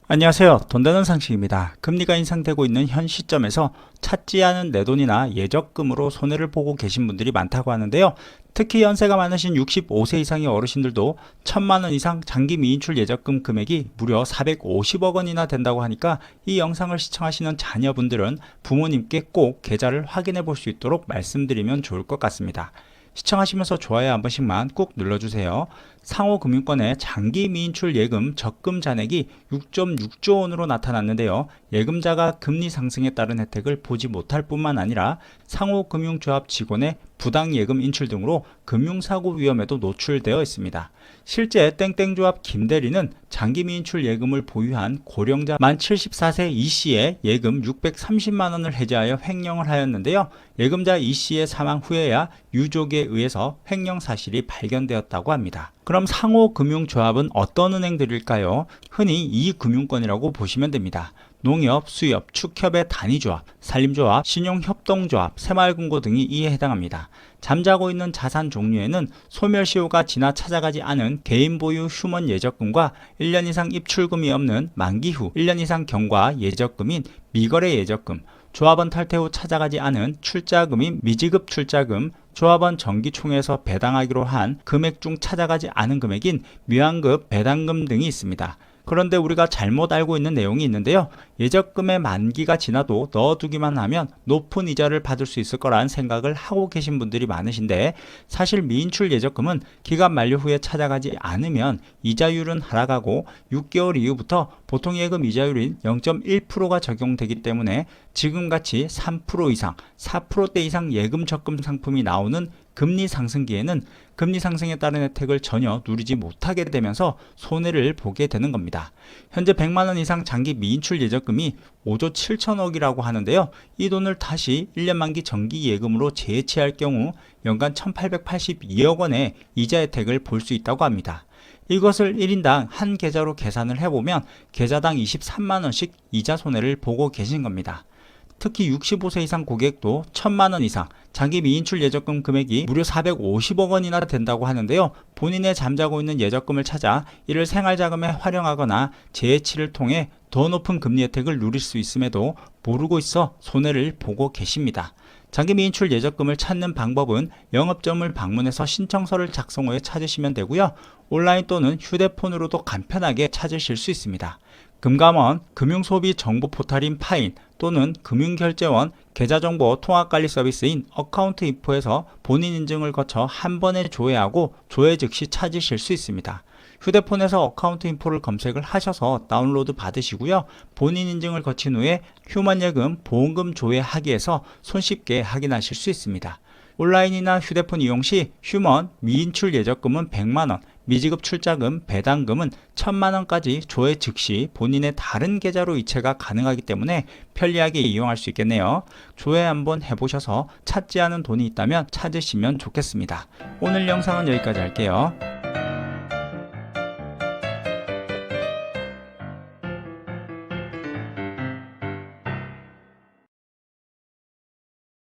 안녕하세요. 돈 되는 상식입니다. 금리가 인상되고 있는 현 시점에서 찾지 않은 내돈이나 예적금으로 손해를 보고 계신 분들이 많다고 하는데요. 특히 연세가 많으신 65세 이상의 어르신들도 1,000만원 이상 장기 미인출 예적금 금액이 무려 450억 원이나 된다고 하니까 이 영상을 시청하시는 자녀분들은 부모님께 꼭 계좌를 확인해 볼 수 있도록 말씀드리면 좋을 것 같습니다. 시청하시면서 좋아요 한 번씩만 꾹 눌러주세요. 상호금융권의 장기 미인출 예금 적금 잔액이 6.6조 원으로 나타났는데요. 예금자가 금리 상승에 따른 혜택을 보지 못할 뿐만 아니라 상호금융조합 직원의 부당예금 인출 등으로 금융사고 위험에도 노출되어 있습니다. 실제 땡땡조합 김대리는 장기 미인출 예금을 보유한 고령자 만 74세 이씨의 예금 630만원을 해지하여 횡령을 하였는데요. 예금자 이씨의 사망 후에야 유족에 의해서 횡령 사실이 발견되었다고 합니다. 그럼 상호금융조합은 어떤 은행들일까요? 흔히 이금융권이라고 보시면 됩니다. 농협, 수협, 축협의 단위조합, 산림조합, 신용협동조합, 새마을금고 등이 이에 해당합니다. 잠자고 있는 자산 종류에는 소멸시효가 지나 찾아가지 않은 개인 보유 휴먼 예적금과 1년 이상 입출금이 없는 만기 후 1년 이상 경과 예적금인 미거래 예적금, 조합원 탈퇴 후 찾아가지 않은 출자금인 미지급 출자금, 조합원 정기총회에서 배당하기로 한 금액 중 찾아가지 않은 금액인 미환급 배당금 등이 있습니다. 그런데 우리가 잘못 알고 있는 내용이 있는데요. 예적금의 만기가 지나도 넣어두기만 하면 높은 이자를 받을 수 있을 거란 생각을 하고 계신 분들이 많으신데, 사실 미인출 예적금은 기간 만료 후에 찾아가지 않으면 이자율은 하락하고 6개월 이후부터 보통 예금 이자율인 0.1%가 적용되기 때문에 지금같이 3% 이상, 4%대 이상 예금 적금 상품이 나오는 금리 상승기에는 금리 상승에 따른 혜택을 전혀 누리지 못하게 되면서 손해를 보게 되는 겁니다. 현재 100만원 이상 장기 미인출 예적금이 5조 7천억이라고 하는데요. 이 돈을 다시 1년 만기 정기 예금으로 재해치할 경우 연간 1882억 원의 이자 혜택을 볼 수 있다고 합니다. 이것을 1인당 한 계좌로 계산을 해보면 계좌당 23만원씩 이자 손해를 보고 계신 겁니다. 특히 65세 이상 고객도 1,000만원 이상 장기 미인출 예적금 금액이 무려 450억 원이나 된다고 하는데요. 본인의 잠자고 있는 예적금을 찾아 이를 생활자금에 활용하거나 재해치를 통해 더 높은 금리 혜택을 누릴 수 있음에도 모르고 있어 손해를 보고 계십니다. 장기 미인출 예적금을 찾는 방법은 영업점을 방문해서 신청서를 작성 후에 찾으시면 되고요. 온라인 또는 휴대폰으로도 간편하게 찾으실 수 있습니다. 금감원 금융소비 정보 포털인 파인 또는 금융결제원 계좌정보 통합관리 서비스인 어카운트인포에서 본인 인증을 거쳐 한 번에 조회하고 조회 즉시 찾으실 수 있습니다. 휴대폰에서 어카운트인포를 검색을 하셔서 다운로드 받으시고요. 본인 인증을 거친 후에 휴먼예금 보험금 조회하기에서 손쉽게 확인하실 수 있습니다. 온라인이나 휴대폰 이용 시 휴먼 미인출 예적금은 100만원, 미지급 출자금, 배당금은 1,000만원까지 조회 즉시 본인의 다른 계좌로 이체가 가능하기 때문에 편리하게 이용할 수 있겠네요. 조회 한번 해보셔서 찾지 않은 돈이 있다면 찾으시면 좋겠습니다. 오늘 영상은 여기까지 할게요.